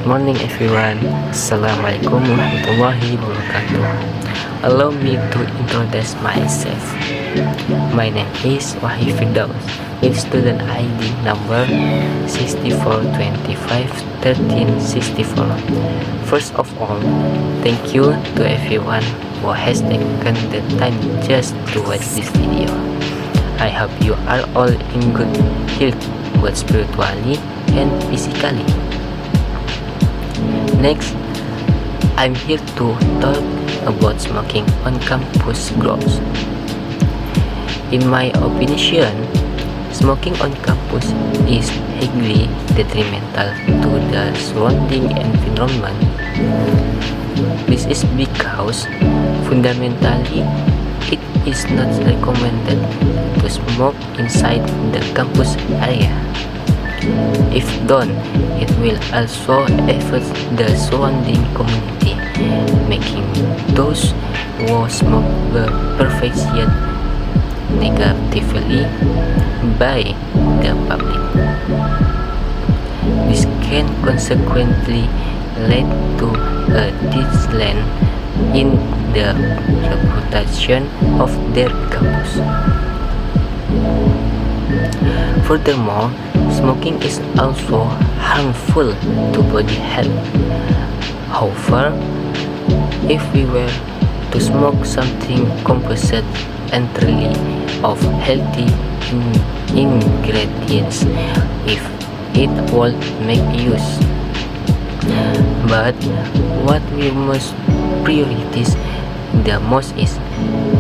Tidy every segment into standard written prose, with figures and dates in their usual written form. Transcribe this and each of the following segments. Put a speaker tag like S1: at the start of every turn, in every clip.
S1: Morning everyone. Assalamualaikum warahmatullahi wabarakatuh. Allow me to introduce myself. My name is Wahyu Firdaus with student ID number 64251364. First of all, thank you to everyone who has taken the time just to watch this video. I hope you are all in good health, both spiritually and physically. Next, I'm here to talk about smoking on campus grounds. In my opinion, smoking on campus is highly detrimental to the surrounding environment. This is because fundamentally it is not recommended to smoke inside the campus area. If done, it will also affect the surrounding community, making those who smoke perceived negatively by the public. This can consequently lead to a decline in the reputation of their campus. Furthermore, smoking is also harmful to body health. However, if we were to smoke something composite entirely of healthy ingredients, if it would make use. But what we must prioritize the most is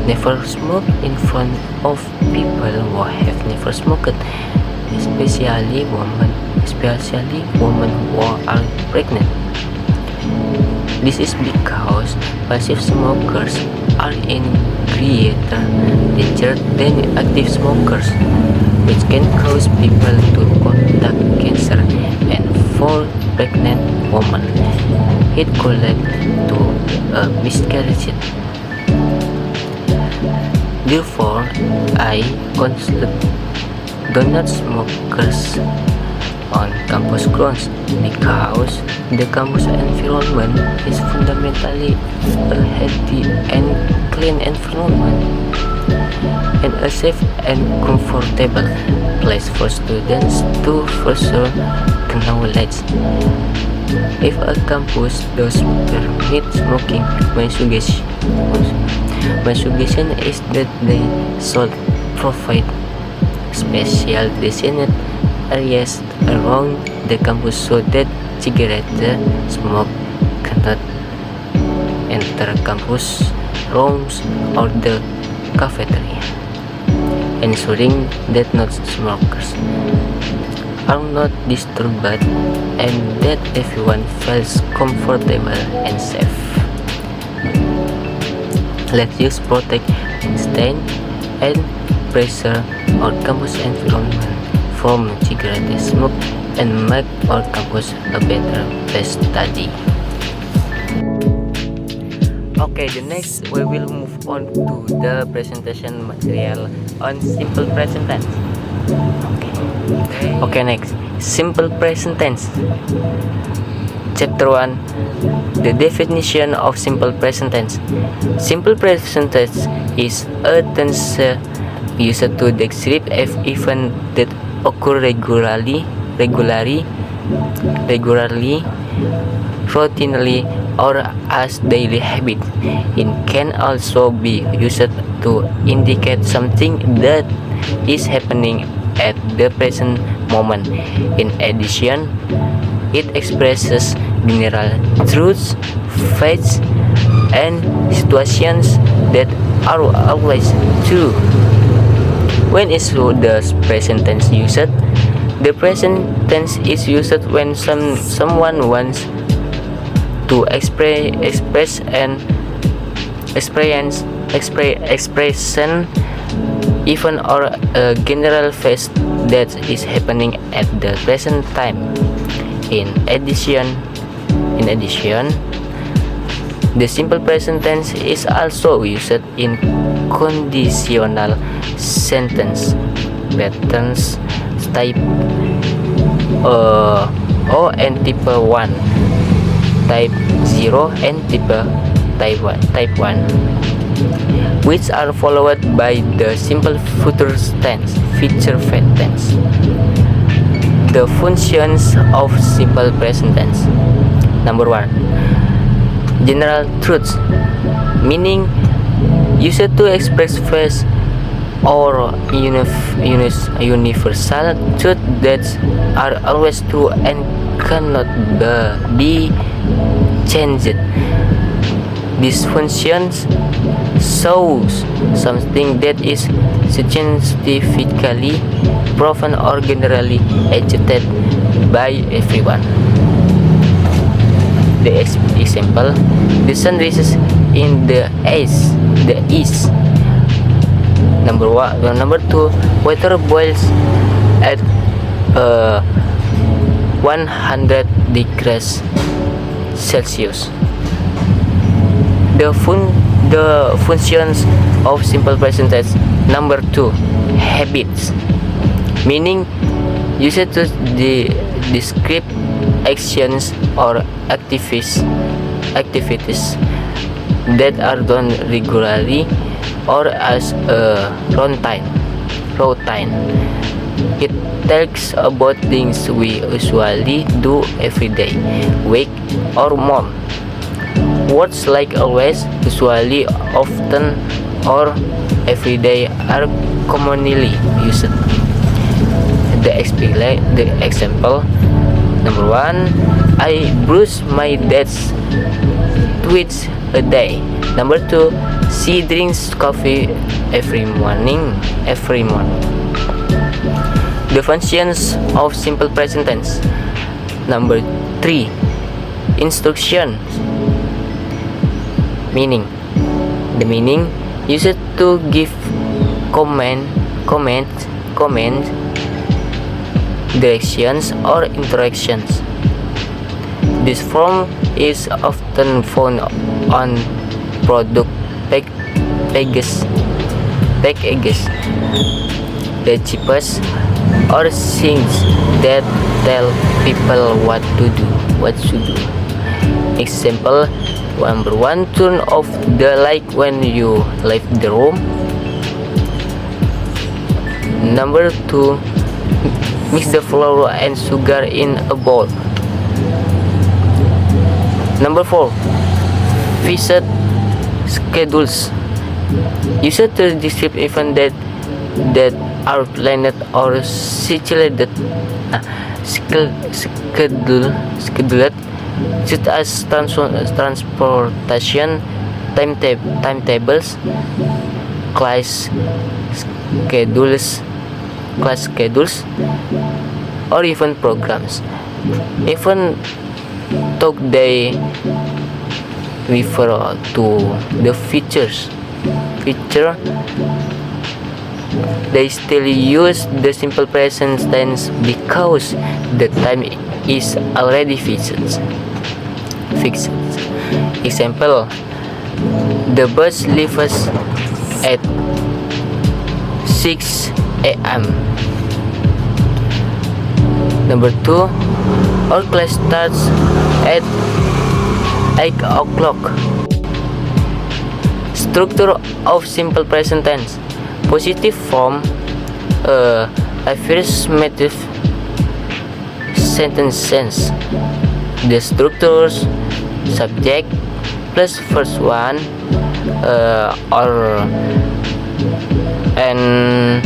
S1: never smoke in front of people who have never smoked, especially women who are pregnant. This is because passive smokers are in greater danger than active smokers, which can cause people to contract cancer, and for pregnant women, it could lead to a miscarriage. Therefore, I counsel do not smokers on campus grounds because the campus environment is fundamentally a healthy and clean environment and a safe and comfortable place for students to pursue knowledge. If a campus does permit smoking, my suggestion is that they should provide special designated areas around the campus so that cigarette smoke cannot enter campus rooms or the cafeteria, ensuring that non-smokers are not disturbed and that everyone feels comfortable and safe. Let's use protect stain and pressure our campus environment from cigarette smoke and make our campus a better place to study. Okay, the next we will move on to the presentation material on simple present tense. Okay, next, simple present tense. Chapter 1, the definition of simple present tense. Simple present tense is a tense used to describe events that occur regularly, routinely, or as daily habit. It can also be used to indicate something that is happening at the present moment. In addition, it expresses general truths, facts, and situations that are always true. When is the present tense used? The present tense is used when someone wants to express an expression, even or a general fact that is happening at the present time. In addition, the simple present tense is also used in conditional sentence patterns type O and type 1 type 0 and type 1, which are followed by the simple future tense. The functions of simple present tense. Number 1. General truths, meaning used to express facts or universal truths that are always true and cannot be changed. These functions shows something that is scientifically proven or generally accepted by everyone. The example: the sun rises in the east. Number 2, water boils at 100 degrees Celsius. The functions of simple present tense. Number 2, habits, meaning used to describe actions or activities that are done regularly or as a routine. It talks about things we usually do every day, week, or month. Words like always, usually, often, or every day are commonly used. The example: number 1, I brush my dad's twice a day. Number 2, she drinks coffee every morning. The functions of simple present tense. Number 3, instructions, meaning the meaning used to give commands, directions, or interactions. This form is often found on product packages, the cheapest, or things that tell people what to do. Example: number 1, turn off the light when you leave the room. Number 2, mix the flour and sugar in a bowl. Number 4, visit schedules, used to describe events that are planned or scheduled, such as transportation, timetables, class schedules, or even programs. Even though they refer to the future, they still use the simple present tense because the time is already fixed. Example: the bus leaves at 6 a.m. Number 2, our class starts at 8 o'clock. Structure of simple present tense. Positive form, affirmative sentences. The structures: subject plus first one, or an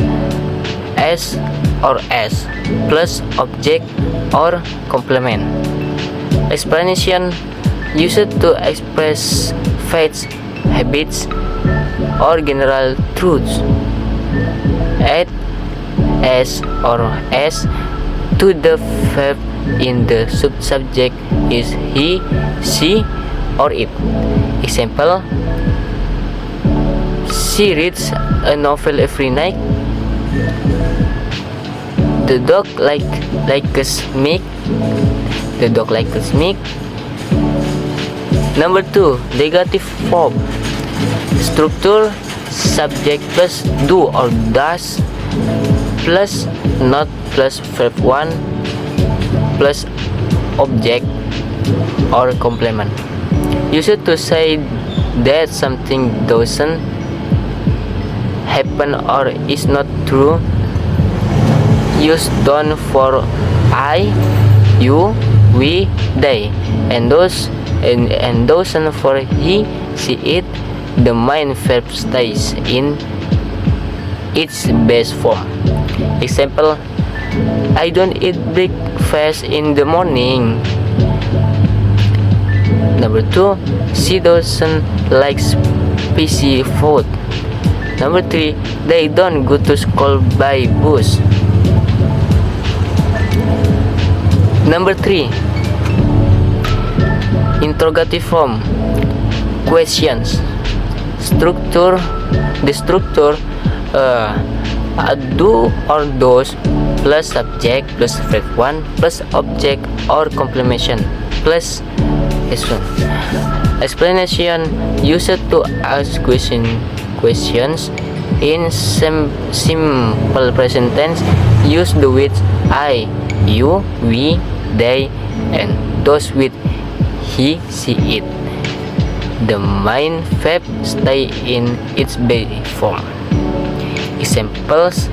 S1: s or s plus object or complement. Explanation used to express facts, habits, or general truths. Add s or s to the verb in the subject is he, she, or it. Example: she reads a novel every night. The dog likes milk. The dog likes milk. Number 2, negative form. Structure: subject plus do or does plus not plus verb 1 plus object or complement. Use it to say that something doesn't happen or is not true. Use don't for I, you, we, they, and those and doesn't for he, she, it. The main verb stays in its base form. Example: I don't eat breakfast in the morning. Number 2, she doesn't like spicy food. Number 3, they don't go to school by bus. Number 3, interrogative form. Questions. The structure do or does plus subject plus verb 1 plus object or complementation plus explanation used to ask questions in simple present tense. Use the with I, you, we, they, and those with he, she, it. The main verb stay in its base form. Examples: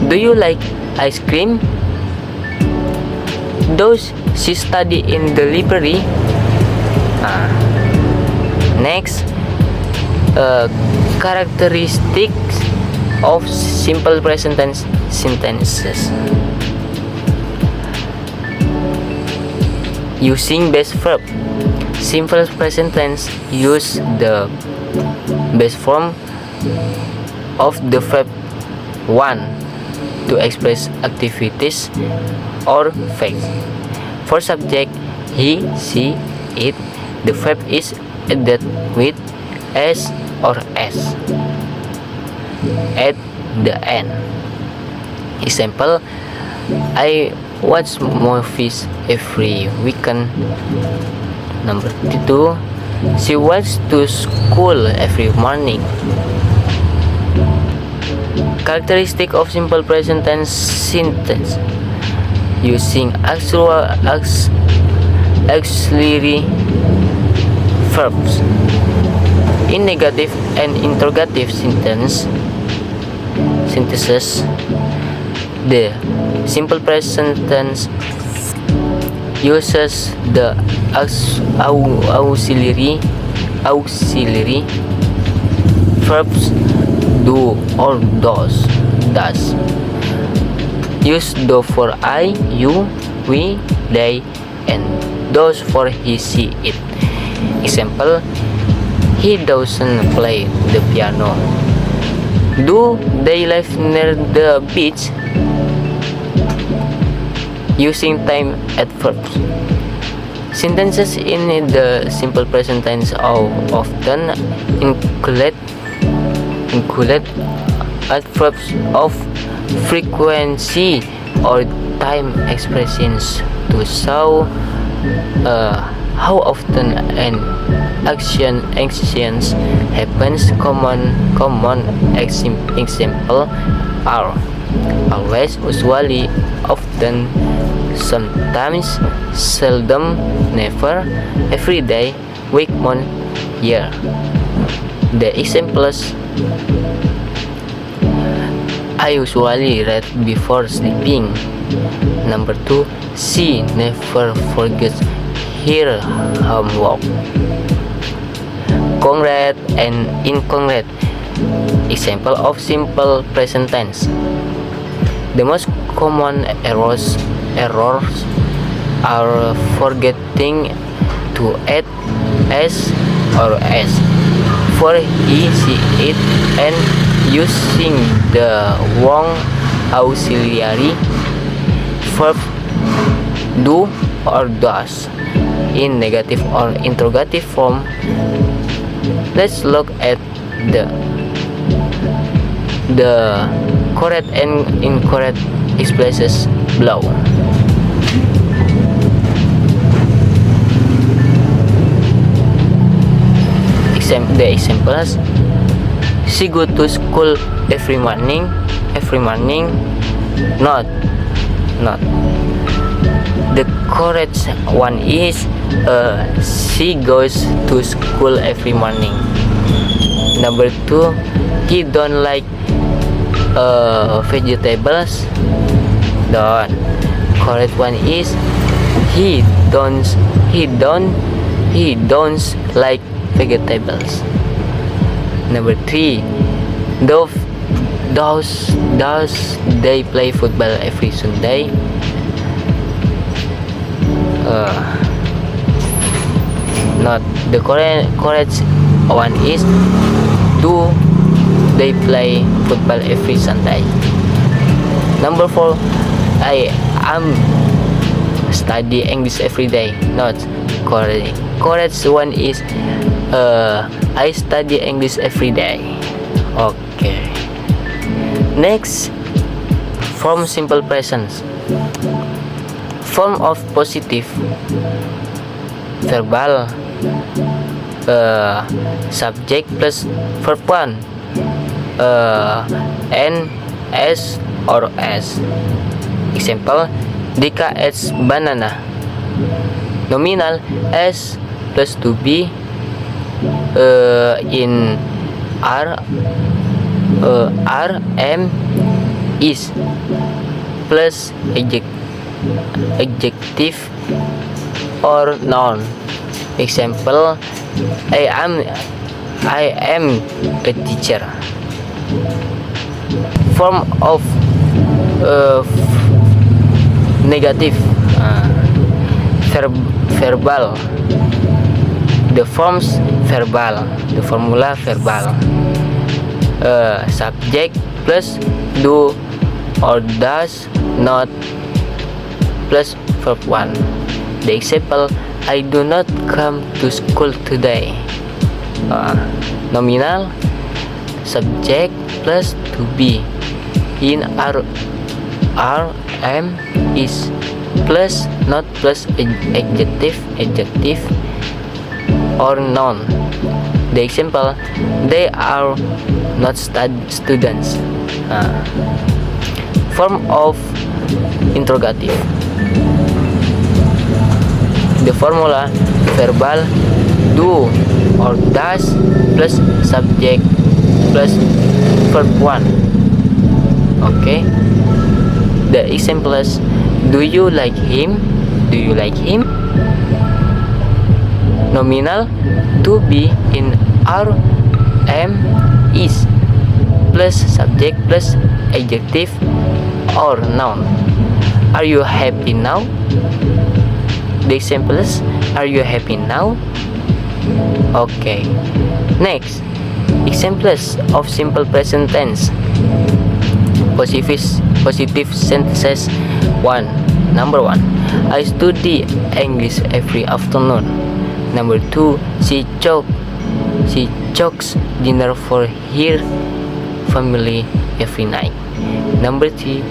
S1: do you like ice cream? Does she study in the library? Next, characteristics of simple present tense sentences. Using base verb. Simple present tense use the base form of the verb 1 to express activities or facts. For subject he, she, it, the verb is added with s or s at the end. Example: I watch movies every weekend. Number 2, she walks to school every morning. Characteristic of simple present tense sentence. Using auxiliary verbs. In negative and interrogative sentences, the simple present tense uses the auxiliary verbs do or does. Use do for I, you, we, they, and those for he, she, it. Example: he doesn't play the piano. Do they live near the beach? Using time adverbs. Sentences in the simple present tense often include adverbs of frequency or time expressions to show how often an actions happens. Common example are always, usually, often, sometimes, seldom, never, every day, week, month, year. The examples: I usually read before sleeping. Number 2, she never forgets her homework. Concrete and inconcrete example of simple present tense. The most common errors are forgetting to add s or s for he, she, it, and using the wrong auxiliary verb do or does in negative or interrogative form. Let's look at the correct and incorrect expressions below. The examples: she go to school every morning. Not. The correct one is she goes to school every morning. Number 2, he don't like vegetables. Don't. Correct one is he don't like vegetables. Number 3, does they play football every Sunday? Not. The correct one is do they play football every Sunday. Number 4, I am study English every day. Not correct. Correct one is I study English every day. Okay. Next, form simple present. Form of positive verbal, subject plus verb 1, n, s or s. Example, Dika eats banana. Nominal s plus to be in m is plus adjective or noun. Example, I am a teacher. Form of negative verbal. The forms verbal. The formula verbal. Subject plus do or does not plus verb 1. The example, I do not come to school today. Nominal, subject plus to be in m is plus not plus adjective or noun. The example, they are not students. Form of interrogative. The formula verbal do or does plus subject plus verb 1. Okay. The example is, do you like him? Do you like him? Nominal, to be in m is plus subject plus adjective or noun. Are you happy now? The example is, are you happy now? Okay. Next, examples of simple present tense. Positive sentences. Number 1, I study English every afternoon. Number 2, she cooks dinner for her family every night. Number 3,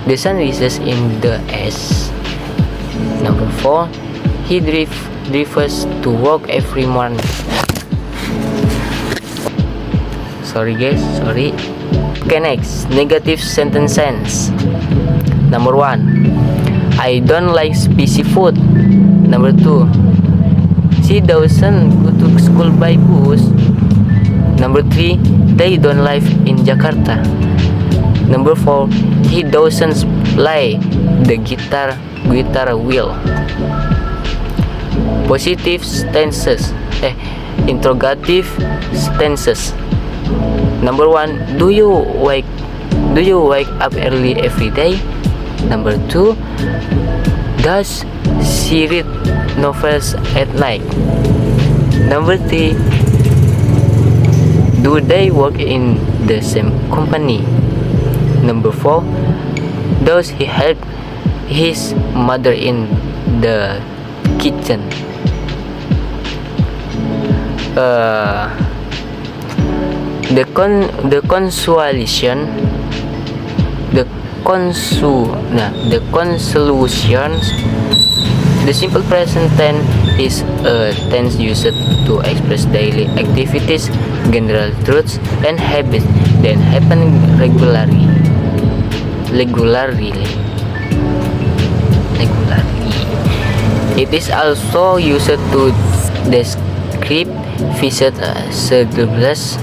S1: the sun rises in the east. Number 4, he drives to work every morning. Sorry guys, sorry. Okay, next, negative sentences. Number 1, I don't like spicy food. Number 2, she doesn't go to school by bus. Number 3, they don't live in Jakarta. Number 4, he doesn't play the guitar wheel. Positive tenses. Interrogative tenses. Number 1, do you wake up early every day? Number 2, does she read novels at night? Number 3, do they work in the same company? Number 4, does he help his mother in the kitchen? The simple present tense is a tense used to express daily activities, general truths, and habits that happen regularly. regularly. It is also used to describe visit schedules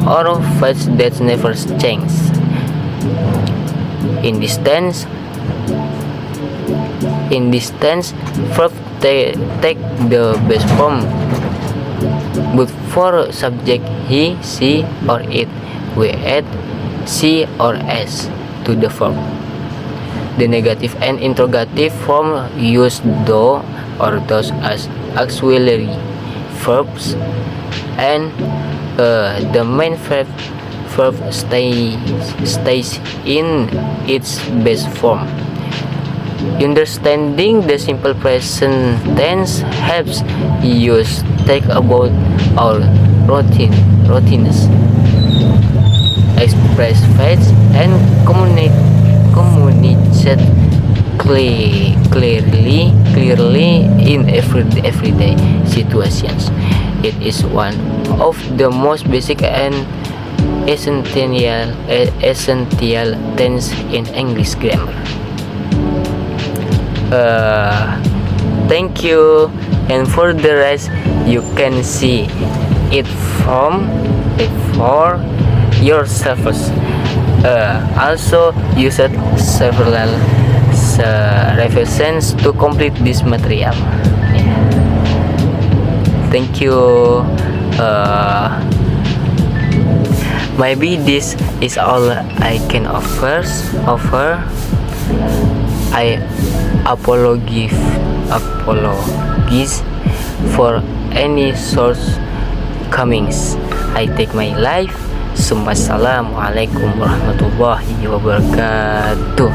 S1: or fates that never change. In this tense, verb take the base form, but for subject he, she, or it, we add she or s to the verb. The negative and interrogative form use do or those as auxiliary verbs, and the main verb stays in its base form. Understanding the simple present tense helps you think about our routines, express faith, and communicate clearly in everyday situations. It is one of the most basic and essential tense in English grammar. Thank you, and for the rest you can see it for yourselves. Also use several revisions to complete this material. Yeah. Thank you. Maybe this is all I can offer. I apologize for any shortcomings. I take my life. Assalamualaikum warahmatullahi wabarakatuh.